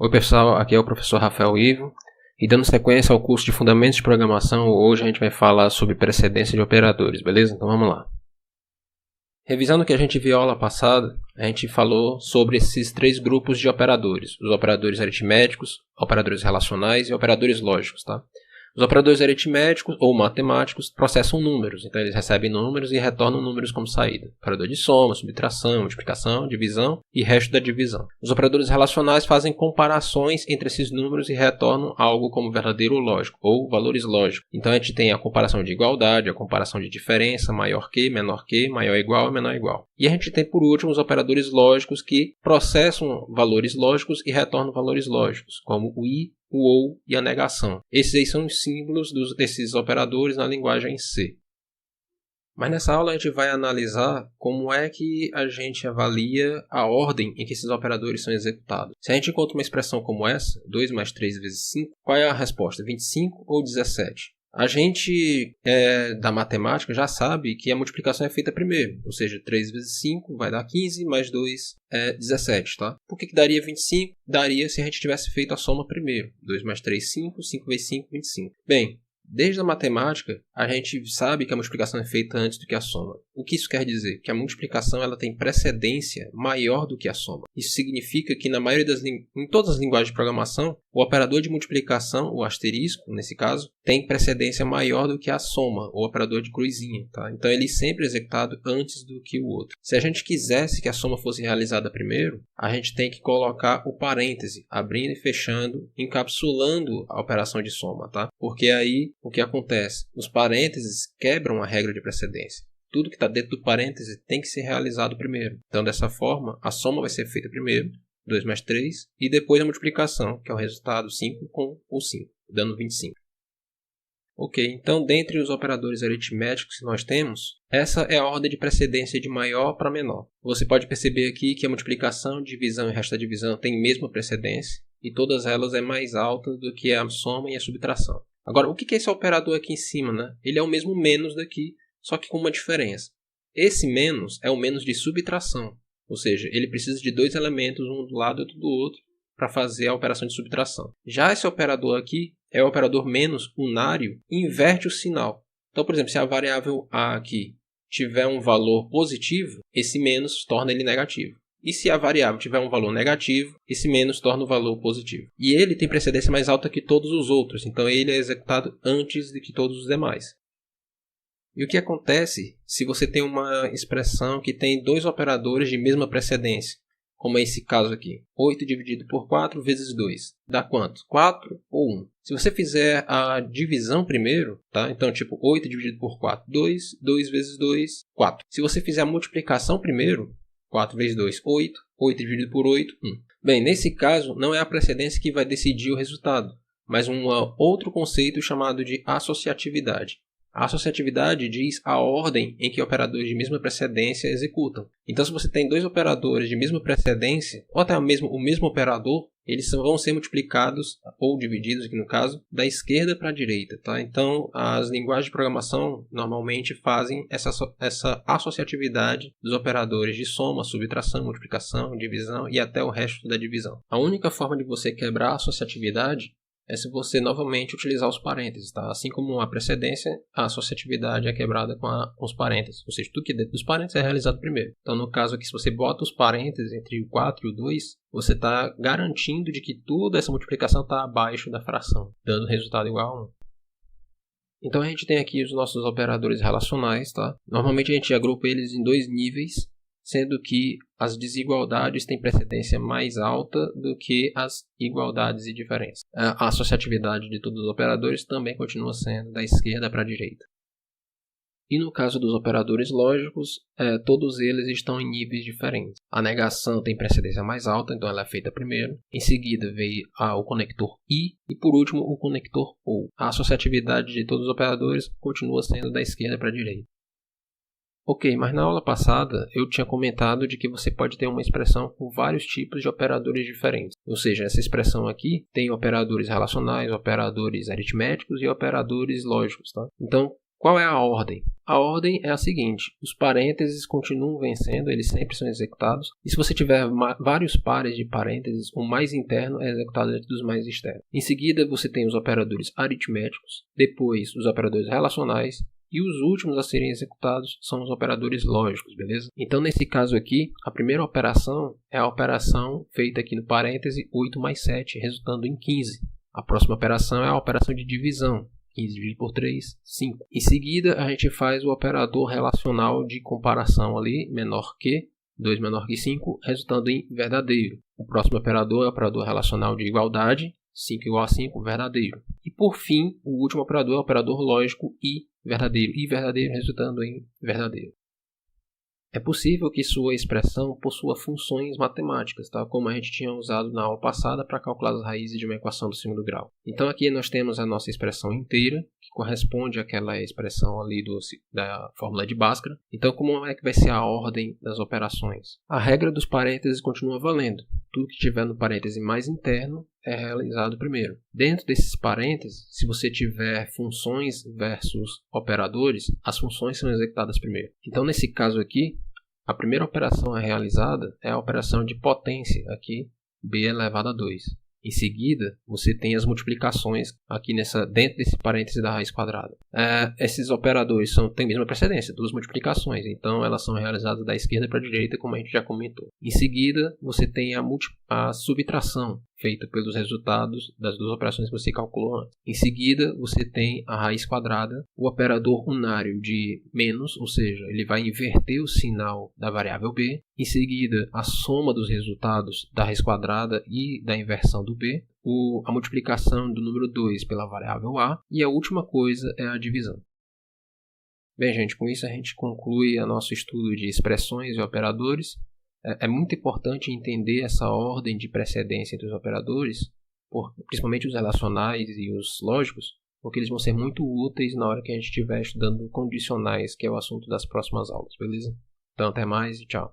Oi pessoal, aqui é o professor Rafael Ivo e dando sequência ao curso de Fundamentos de Programação, hoje a gente vai falar sobre precedência de operadores, beleza? Então vamos lá. Revisando o que a gente viu na aula passada, a gente falou sobre esses três grupos de operadores, os operadores aritméticos, operadores relacionais e operadores lógicos, tá? Os operadores aritméticos ou matemáticos processam números, então eles recebem números e retornam números como saída. Operador de soma, subtração, multiplicação, divisão e resto da divisão. Os operadores relacionais fazem comparações entre esses números e retornam algo como verdadeiro ou lógico, ou valores lógicos. Então a gente tem a comparação de igualdade, a comparação de diferença, maior que, maior igual e menor igual. E a gente tem por último os operadores lógicos que processam valores lógicos e retornam valores lógicos, como o i, o ou e a negação. Esses aí são os símbolos desses operadores na linguagem C. Mas nessa aula a gente vai analisar como é que a gente avalia a ordem em que esses operadores são executados. Se a gente encontra uma expressão como essa, 2 mais 3 vezes 5, qual é a resposta? 25 ou 17? A gente da matemática já sabe que a multiplicação é feita primeiro, ou seja, 3 vezes 5 vai dar 15, mais 2 é 17, tá? Por que daria 25? Daria se a gente tivesse feito a soma primeiro. 2 mais 3, 5, 5 vezes 5, 25. Bem, desde a matemática, a gente sabe que a multiplicação é feita antes do que a soma. O que isso quer dizer? Que a multiplicação ela tem precedência maior do que a soma. Isso significa que na maioria em todas as linguagens de programação, o operador de multiplicação, o asterisco, nesse caso, tem precedência maior do que a soma, o operador de cruzinha, tá? Então ele sempre é executado antes do que o outro. Se a gente quisesse que a soma fosse realizada primeiro, a gente tem que colocar o parêntese, abrindo e fechando, encapsulando a operação de soma, tá? Porque aí o que acontece? Os parênteses quebram a regra de precedência. Tudo que está dentro do parêntese tem que ser realizado primeiro. Então, dessa forma, a soma vai ser feita primeiro, 2 mais 3, e depois a multiplicação, que é o resultado 5 com o 5, dando 25. Ok, então, dentre os operadores aritméticos que nós temos, essa é a ordem de precedência de maior para menor. Você pode perceber aqui que a multiplicação, divisão e resto da divisão têm a mesma precedência, e todas elas é mais alta do que a soma e a subtração. Agora, o que é esse operador aqui em cima, né? Ele é o mesmo menos daqui, só que com uma diferença. Esse menos é o menos de subtração, ou seja, ele precisa de dois elementos, um do lado e outro do outro, para fazer a operação de subtração. Já esse operador aqui é o operador menos unário, inverte o sinal. Então, por exemplo, se a variável a aqui tiver um valor positivo, esse menos torna ele negativo. E se a variável tiver um valor negativo, esse menos torna o valor positivo. E ele tem precedência mais alta que todos os outros, então ele é executado antes de que todos os demais. E o que acontece se você tem uma expressão que tem dois operadores de mesma precedência, como é esse caso aqui? 8 dividido por 4 vezes 2. Dá quanto? 4 ou 1? Se você fizer a divisão primeiro, tá? Então, tipo, 8 dividido por 4, 2. 2 vezes 2, 4. Se você fizer a multiplicação primeiro, 4 vezes 2, 8. 8 dividido por 8, 1. Bem, nesse caso, não é a precedência que vai decidir o resultado, mas um outro conceito chamado de associatividade. A associatividade diz a ordem em que operadores de mesma precedência executam. Então, se você tem dois operadores de mesma precedência, ou até o mesmo operador, eles vão ser multiplicados, ou divididos aqui no caso, da esquerda para a direita. Tá? Então, as linguagens de programação normalmente fazem essa associatividade dos operadores de soma, subtração, multiplicação, divisão e até o resto da divisão. A única forma de você quebrar a associatividade é se você novamente utilizar os parênteses, tá? Assim como a precedência, a associatividade é quebrada com os parênteses. Ou seja, tudo que dentro dos parênteses é realizado primeiro. Então, no caso aqui, se você bota os parênteses entre o 4 e o 2, você está garantindo de que toda essa multiplicação está abaixo da fração, dando resultado igual a 1. Então, a gente tem aqui os nossos operadores relacionais, tá? Normalmente, a gente agrupa eles em dois níveis, sendo que as desigualdades têm precedência mais alta do que as igualdades e diferenças. A associatividade de todos os operadores também continua sendo da esquerda para a direita. E no caso dos operadores lógicos, todos eles estão em níveis diferentes. A negação tem precedência mais alta, então ela é feita primeiro. Em seguida veio o conector I e por último o conector OU. A associatividade de todos os operadores continua sendo da esquerda para a direita. Ok, mas na aula passada eu tinha comentado de que você pode ter uma expressão com vários tipos de operadores diferentes. Ou seja, essa expressão aqui tem operadores relacionais, operadores aritméticos e operadores lógicos. Tá? Então, Qual é a ordem? A ordem é a seguinte: os parênteses continuam vencendo, eles sempre são executados, e se você tiver vários pares de parênteses, o mais interno é executado dentro dos mais externos. Em seguida, você tem os operadores aritméticos, depois os operadores relacionais, e os últimos a serem executados são os operadores lógicos, beleza? Então, nesse caso aqui, a primeira operação é a operação feita aqui no parêntese 8 mais 7, resultando em 15. A próxima operação é a operação de divisão. 15 dividido por 3, 5. Em seguida, a gente faz o operador relacional de comparação ali, menor que, 2 menor que 5, resultando em verdadeiro. O próximo operador é o operador relacional de igualdade, 5 igual a 5, verdadeiro. E por fim, o último operador é o operador lógico e verdadeiro resultando em verdadeiro. É possível que sua expressão possua funções matemáticas, tá? Como a gente tinha usado na aula passada para calcular as raízes de uma equação do segundo grau. Então aqui nós temos a nossa expressão inteira, que corresponde àquela expressão ali da fórmula de Bhaskara. Então como é que vai ser a ordem das operações? A regra dos parênteses continua valendo. Tudo que tiver no parêntese mais interno é realizado primeiro. Dentro desses parênteses, se você tiver funções versus operadores, as funções são executadas primeiro. Então, nesse caso aqui, a primeira operação realizada é a operação de potência, aqui, b elevado a 2. Em seguida, você tem as multiplicações aqui dentro desse parêntese da raiz quadrada. Esses operadores têm a mesma precedência, duas multiplicações, então elas são realizadas da esquerda para a direita, como a gente já comentou. Em seguida, você tem a subtração, feita pelos resultados das duas operações que você calculou antes. Em seguida, você tem a raiz quadrada, o operador unário de menos, ou seja, ele vai inverter o sinal da variável b. Em seguida, a soma dos resultados da raiz quadrada e da inversão do b. A multiplicação do número 2 pela variável a. E a última coisa é a divisão. Bem, gente, com isso a gente conclui o nosso estudo de expressões e operadores. É muito importante entender essa ordem de precedência entre os operadores, principalmente os relacionais e os lógicos, porque eles vão ser muito úteis na hora que a gente estiver estudando condicionais, que é o assunto das próximas aulas, beleza? Então, até mais e tchau.